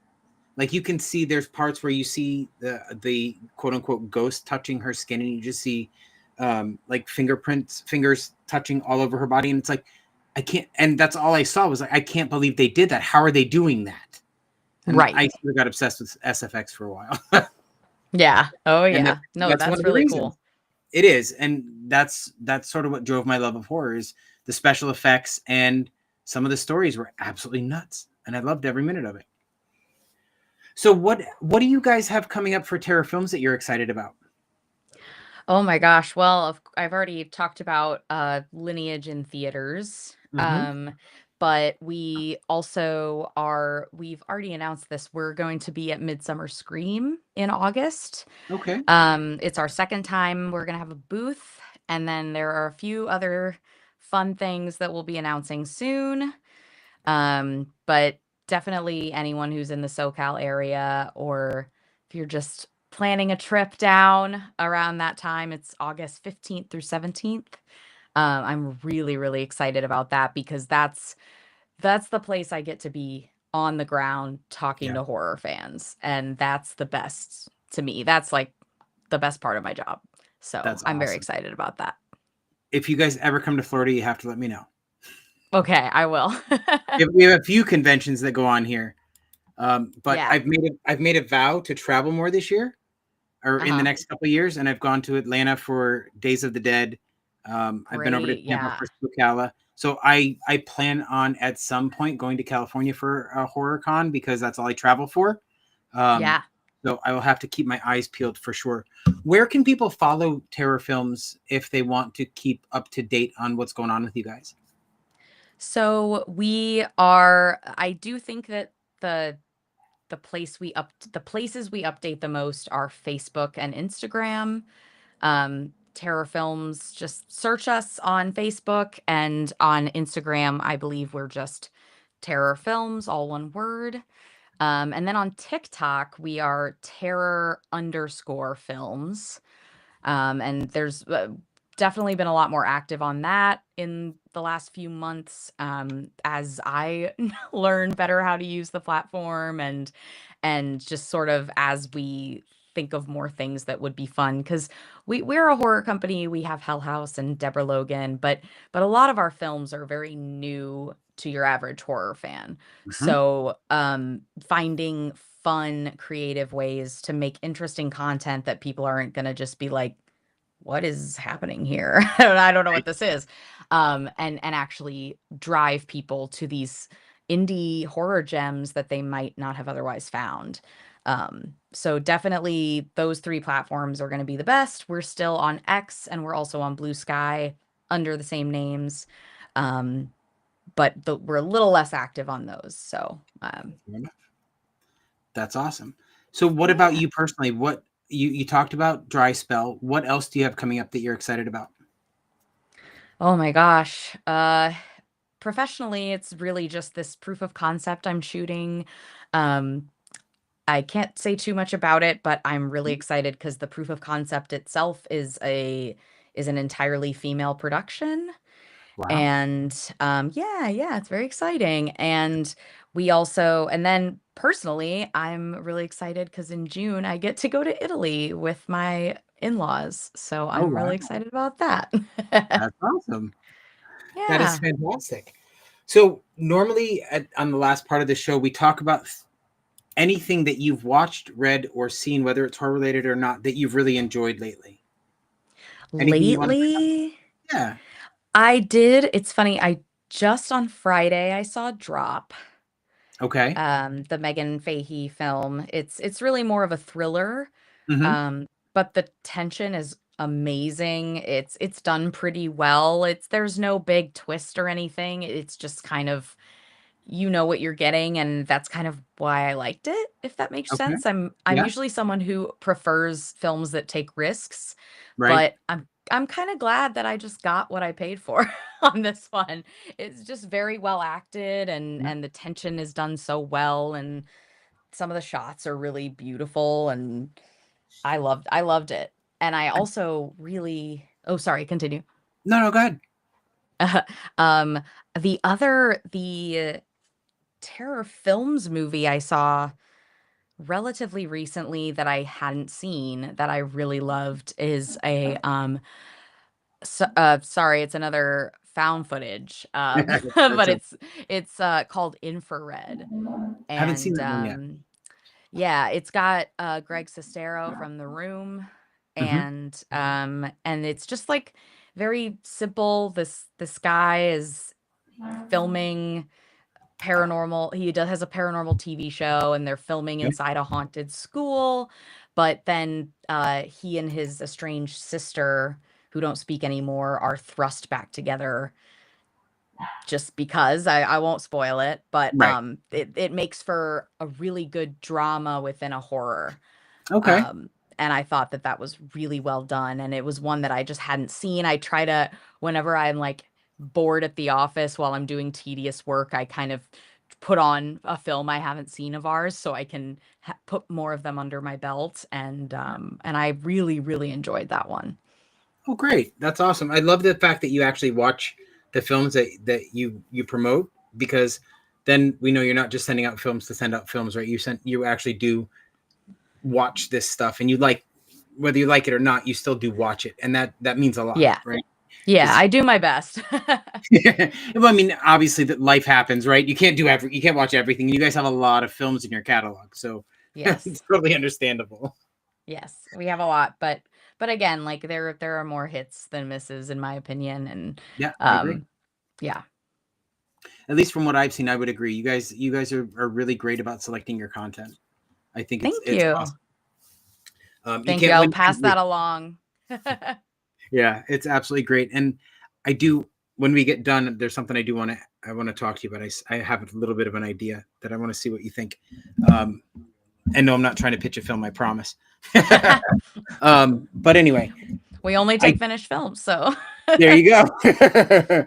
Like you can see there's parts where you see the quote unquote ghost touching her skin, and you just see like fingers touching all over her body, and it's like I can't. And that's all I saw was like I can't believe they did that. How are they doing that? And Right. I sort of got obsessed with SFX for a while, Yeah. Oh and yeah. No, that's one that's of the really reasons. cool. It is, and that's sort of what drove my love of horror is the special effects, and some of the stories were absolutely nuts, and I loved every minute of it. So what do you guys have coming up for Terror Films that you're excited about? Oh my gosh. Well, I've already talked about Lineage in theaters. Hmm. But we've already announced this. We're going to be at Midsummer Scream in August. Okay. It's our second time. We're gonna have a booth, and then there are a few other fun things that we'll be announcing soon. But definitely anyone who's in the SoCal area, or if you're just planning a trip down around that time, it's August 15th through 17th. I'm really, really excited about that because that's the place I get to be on the ground talking Yeah, to horror fans, and that's the best to me. That's like the best part of my job. So that's I'm very awesome. excited about that. If you guys ever come to Florida, you have to let me know. Okay, I will. We have a few conventions that go on here, but Yeah. I've made a vow to travel more this year or in the Uh-huh. next couple of years, and I've gone to Atlanta for Days of the Dead. I've been over to Great. Tampa Yeah. for Spookala. So I plan on at some point going to California for a horror con because that's all I travel for. Um, Yeah. so I will have to keep my eyes peeled for sure. Where can people follow Terror Films if they want to keep up to date on what's going on with you guys? I do think that the the places we update the most are Facebook and Instagram. Terror Films, just search us on Facebook, and on Instagram, I believe we're just Terror Films, all one word. And then on TikTok, we are terror_films. And there's definitely been a lot more active on that in the last few months, as I learn better how to use the platform, and just sort of as we think of more things that would be fun, because we're a horror company. We have Hell House and Deborah Logan, but a lot of our films are very new to your average horror fan. Mhm. So finding fun, creative ways to make interesting content that people aren't going to just be like, what is happening here? I don't know Right. what this is. And actually drive people to these indie horror gems that they might not have otherwise found. So definitely those three platforms are going to be the best. We're still on X, and we're also on Blue Sky under the same names. Um, we're a little less active on those. So That's awesome. So what about yeah. you personally? What you talked about dry spell. What else do you have coming up that you're excited about? Oh my gosh. Professionally, it's really just this proof of concept I'm shooting. Um, I can't say too much about it, but I'm really excited because the proof of concept itself is an entirely female production. Wow. And yeah, yeah, it's very exciting. And then personally, I'm really excited because in June I get to go to Italy with my in-laws. So Oh I'm wow. really excited about that. That's awesome. That is Yeah. fantastic. So normally on the last part of the show, we talk about anything that you've watched, read, or seen, whether it's horror related or not, that you've really enjoyed lately. Anything you want to bring up? Lately, Yeah. it's funny, I just on Friday I saw Drop, Okay. the Megan Fahey film. It's really more of a thriller, Hmm. but the tension is amazing. It's done pretty well. There's no big twist or anything. It's just kind of you know what you're getting, and that's kind of why I liked it, if that makes Okay. sense. I'm Yeah. usually someone who prefers films that take risks, Right. but I'm kind of glad that I just got what I paid for on this one. It's just very well acted, Yeah. and the tension is done so well, and some of the shots are really beautiful, and I loved it. And I also really, oh, sorry, continue. No, no, go ahead. Um, the terror films movie I saw relatively recently that I hadn't seen that I really loved is sorry, it's another found footage, That's but it. it's called Infrared. Haven't seen And that one yet. yeah, it's got Greg Sestero from The Room, Hmm. and it's just like very simple. This guy is filming paranormal he does has a paranormal TV show, and they're filming Okay. inside a haunted school, but then he and his estranged sister, who don't speak anymore, are thrust back together just because. I won't spoil it, but Right. it makes for a really good drama within a horror. Okay. um and I thought that that was really well done, and it was one that I just hadn't seen. I try to, whenever I'm like bored at the office while I'm doing tedious work, I kind of put on a film I haven't seen of ours, so I can put more of them under my belt. And I really, really enjoyed that one. Oh, great. That's awesome. I love the fact that you actually watch the films that you promote, because then we know you're not just sending out films to send out films, right? You actually do watch this stuff, and you like, whether you like it or not, you still do watch it, and that means a lot, Yeah, right? yeah, Because I do my best. well, I mean, obviously that life happens, right? You can't watch everything. You guys have a lot of films in your catalog, so Yes, it's totally understandable. yes, we have a lot, but again, like there are more hits than misses in my opinion. And Yeah, I agree. um yeah. At least from what I've seen, I would agree. You guys are really great about selecting your content. I think Thank it's you. awesome. You Thank you. can't I'll win pass every. that along. Yeah, it's absolutely great. And I do, when we get done, there's something I want to talk to you about. I have a little bit of an idea that I want to see what you think. Um, and no, I'm not trying to pitch a film, I promise. But anyway, We only I take finished films, so there you go.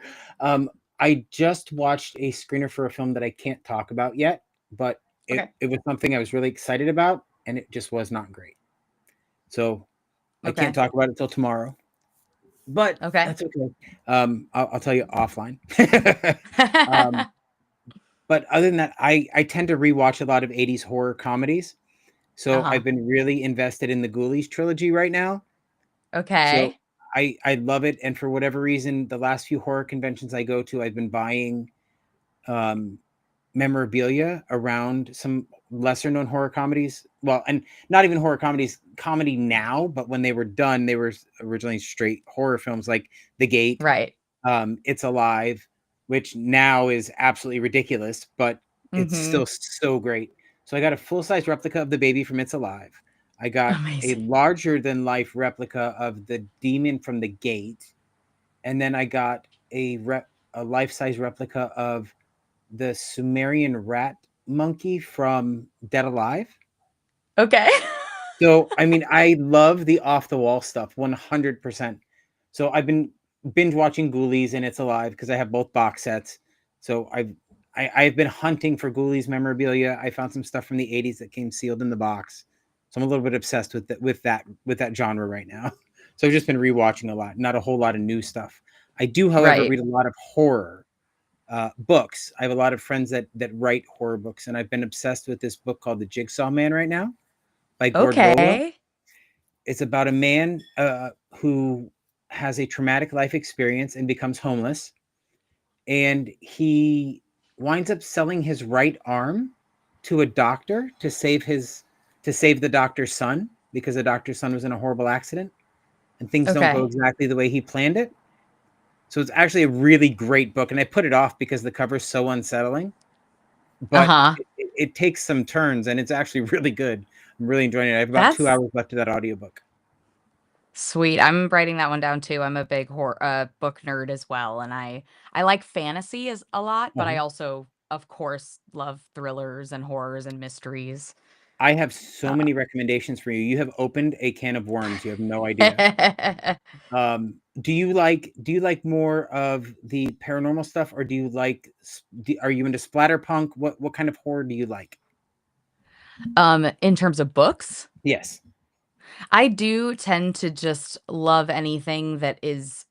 I just watched a screener for a film that I can't talk about yet, but it, okay. it was something I was really excited about, and it just was not great. So I can't Okay. talk about it till tomorrow, but Okay. that's okay. I'll tell you offline. um, but other than that, I tend to rewatch a lot of 80s horror comedies. So Uh-huh. I've been really invested in the Ghoulies trilogy right now. So Okay. I love it, and for whatever reason, the last few horror conventions I go to, I've been buying um, memorabilia around some lesser known horror comedies. Well, and not even horror comedies, comedy now, but when they were done, they were originally straight horror films like The Gate, Right. It's Alive, which now is absolutely ridiculous, but it's Mm-hmm. still so great. So I got a full size replica of the baby from It's Alive. I got a Amazing. larger than life replica of the demon from The Gate, and then I got a life size replica of the Sumerian rat monkey from Dead Alive. Okay. So, I mean, I love the off the wall stuff 100%. So, I've been binge watching Ghoulies and It's Alive because I have both box sets. So, I've been hunting for Ghoulies memorabilia. I found some stuff from the 80s that came sealed in the box. So, I'm a little bit obsessed with that genre right now. So, I've just been rewatching a lot, not a whole lot of new stuff. I do, however, Right. read a lot of horror books. I have a lot of friends that write horror books, and I've been obsessed with this book called The Jigsaw Man right now by Gord Willow. Okay. It's about a man who has a traumatic life experience and becomes homeless, and he winds up selling his right arm to a doctor to save the doctor's son, because the doctor's son was in a horrible accident and things don't go Okay. exactly the way he planned it. So it's actually a really great book, and I put it off because the cover is so unsettling. But Uh-huh. it takes some turns, and it's actually really good. I'm really enjoying it. I have about 2 That's hours left of that audiobook. sweet. I'm writing that one down too. I'm a big book nerd as well, and I like fantasy as a lot, but I Uh-huh. also of course, love thrillers and horrors and mysteries. I have so Uh, many recommendations for you. You have opened a can of worms. You have no idea. Do you like more of the paranormal stuff, or do you like are you into splatterpunk? What kind of horror do you like? in terms of books, Yes. I do tend to just love anything that is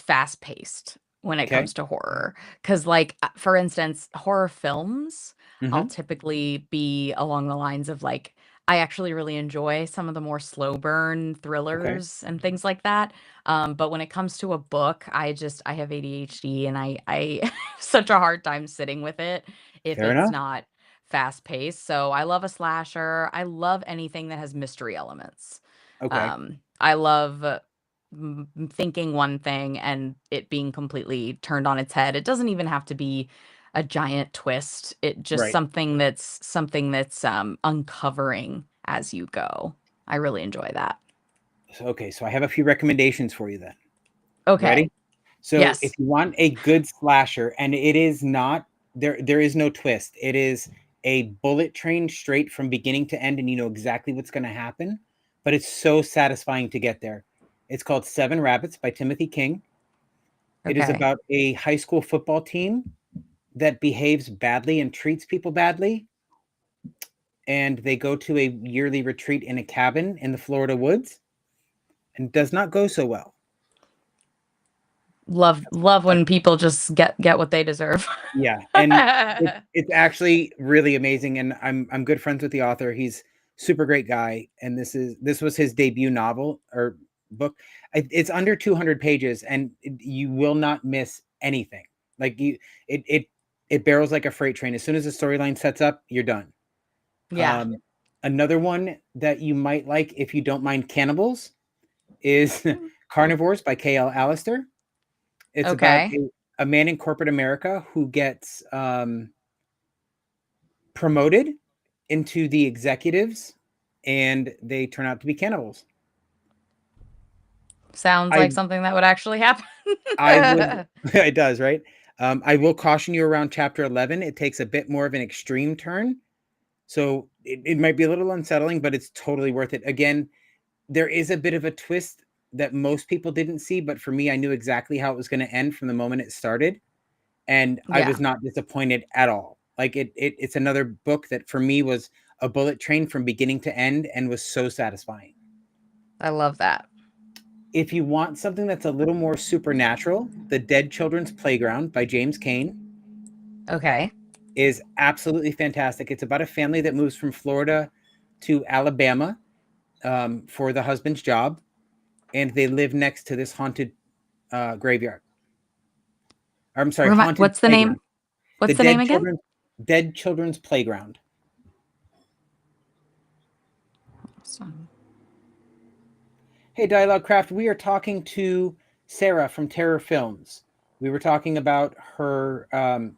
fast paced when it Okay. comes to horror. Because, like, for instance, horror films, I'll Hmm. typically be along the lines of like, I actually really enjoy some of the more slow burn Okay. thrillers and things like that. But when it comes to a book, I have ADHD and I have such a hard time sitting with it if Fair it's enough. not fast paced. So I love a slasher. I love anything that has mystery elements. Okay. I love thinking one thing and it being completely turned on its head. It doesn't even have to be a giant twist. It just Right. something that's uncovering as you go. I really enjoy that. Okay. So I have a few recommendations for you then. Okay. Ready? So if Yes. you want a good slasher, and it is not there is no twist. It is a bullet train straight from beginning to end, and you know exactly what's going to happen. But it's so satisfying to get there. It's called Seven Rabbits by Timothy King. It is Okay. about a high school football team that behaves badly and treats people badly, and they go to a yearly retreat in a cabin in the Florida woods, and does not go so well. Love when people just get what they deserve. Yeah, and it's actually really amazing, and I'm good friends with the author. He's super great guy, and this was his debut novel or book. It's under 200 pages, and you will not miss anything. Like it it it barrels like a freight train. As soon as the storyline sets up, you're done. Yeah. Um, Another one that you might like if you don't mind cannibals is Carnivores by K.L. Allister. It's about Okay. a man in corporate America who gets promoted into the executives, and they turn out to be cannibals. Sounds like I something that would actually happen. I would it does, right? I will caution you around chapter 11. It takes a bit more of an extreme turn. So it might be a little unsettling, but it's totally worth it. Again, there is a bit of a twist that most people didn't see, but for me, I knew exactly how it was going to end from the moment it started. And I Yeah, was not disappointed at all. Like it's another book that for me was a bullet train from beginning to end and was so satisfying. I love that. If you want something that's a little more supernatural, The Dead Children's Playground by James Cain Okay. is absolutely fantastic. It's about a family that moves from Florida to Alabama for the husband's job, and they live next to this haunted graveyard. Or, I'm sorry, haunted What's the name? playground. The What's the name again? Dead Children's Playground. Awesome. Hey, Dialogue Craft, we are talking to Sarah from Terror Films. We were talking about her,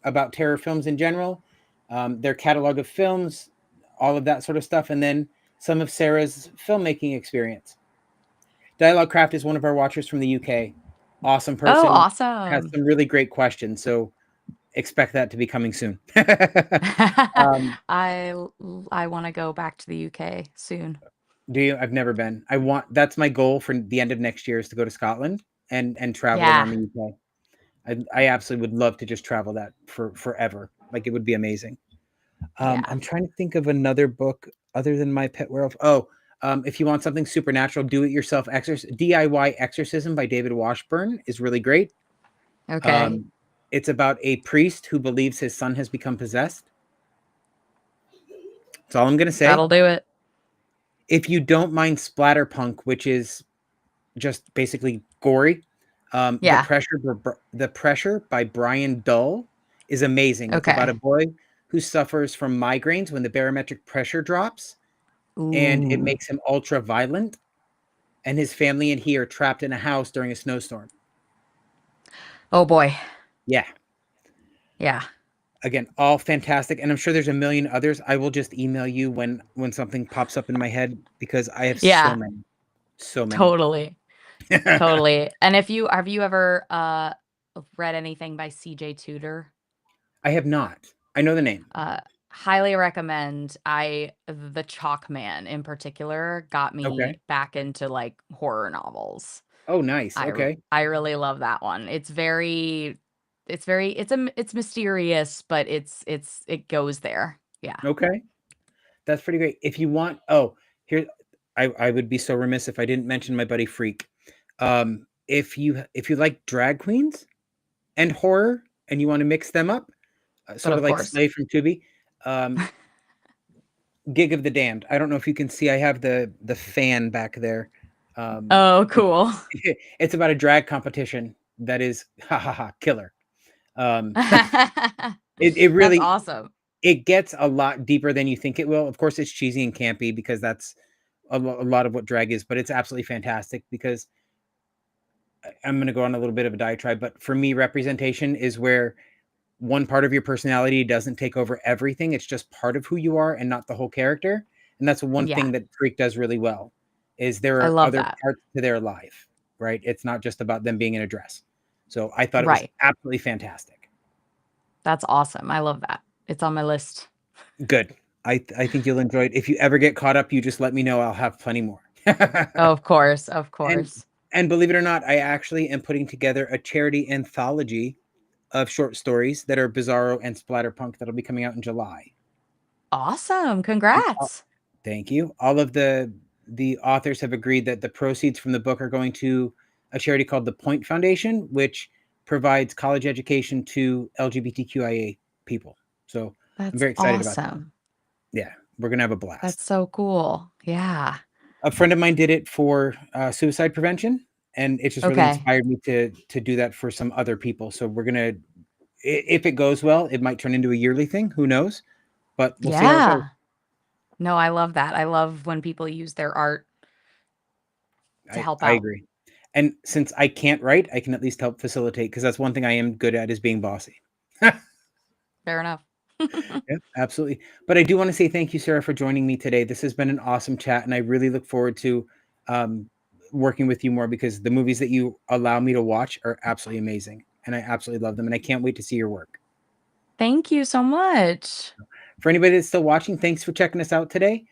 about Terror Films in general, their catalog of films, all of that sort of stuff, and then some of Sarah's filmmaking experience. Dialogue Craft is one of our watchers from the UK. Awesome Oh, person, has awesome. some really great questions. So expect that to be coming soon. um, I I want to go back to the UK soon. do you? I've never been. That's my goal for the end of next year is to go to Scotland and travel Yeah. around the UK. I absolutely would love to just travel that for forever. Like it would be amazing. Yeah. I'm trying to think of another book other than My Pet Werewolf. Oh, if you want something supernatural, do it yourself. DIY Exorcism by David Washburn is really great. Okay. Um, it's about a priest who believes his son has become possessed. That's all I'm gonna say. That'll do it. If you don't mind splatterpunk, which is just basically gory, Yeah. The Pressure by Brian Dull is amazing. It's about a Okay. boy who suffers from migraines when the barometric pressure drops, and it Ooh. makes him ultra violent. And his family and he are trapped in a house during a snowstorm. Oh boy. Yeah, Yeah. again, all fantastic, and I'm sure there's a million others. I will just email you when something pops up in my head because I have so Yeah. many, so many. Totally. Totally. And if you have you ever read anything by CJ Tudor? I have not. I know the name. Uh, Highly recommend. The Chalk Man in particular got me Okay. back into like horror novels. Oh, nice. Okay. I really love that one. It's mysterious, but it goes there. Yeah. Okay. That's pretty great. If you want, oh, here, I would be so remiss if I didn't mention my buddy Freak. If you like drag queens and horror and you want to mix them up, But sort of of like course. Slay from Tubi, um, Gig of the Damned. I don't know if you can see. I have the fan back there. Oh, It, cool. it's about a drag competition that is ha ha ha killer. Um, it That's really awesome. it gets a lot deeper than you think it will. Of course, it's cheesy and campy because that's a lot of what drag is, but it's absolutely fantastic because I'm going to go on a little bit of a diatribe. But for me, representation is where one part of your personality doesn't take over everything. It's just part of who you are and not the whole character. And that's one Yeah, thing that Freak does really well is there I are love other that. parts to their life, right? It's not just about them being in a dress. So I thought it was Right. absolutely fantastic. That's awesome. I love that. It's on my list. Good. I think you'll enjoy it. If you ever get caught up, you just let me know. I'll have plenty more. Of course, of and course. and believe it or not, I actually am putting together a charity anthology of short stories that are bizarro and splatterpunk that'll be coming out in July. Awesome. And Congrats. thank you. All of the authors have agreed that the proceeds from the book are going to a charity called the Point Foundation, which provides college education to LGBTQIA people. So I'm That's very excited about that. awesome. Yeah, we're gonna have a That's blast. so cool. Yeah. A friend of mine did it for suicide prevention, and it just really Okay. inspired me to do that for some other people. So we're gonna, if it goes well, it might turn into a yearly thing. Who knows? But we'll see how it goes. Yeah. No, I love that. I love when people use their art to help I out. agree. And since I can't write, I can at least help facilitate because that's one thing I am good at is being bossy. Fair enough. Yeah, absolutely. But I do want to say thank you, Sarah, for joining me today. This has been an awesome chat, and I really look forward to um, working with you more because the movies that you allow me to watch are absolutely amazing, and I absolutely love them, and I can't wait to see your work. Thank you so much. For anybody that's still watching, thanks for checking us out today.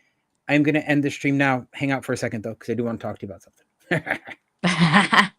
I'm going to end the stream now. Hang out for a second, though, because I do want to talk to you about something.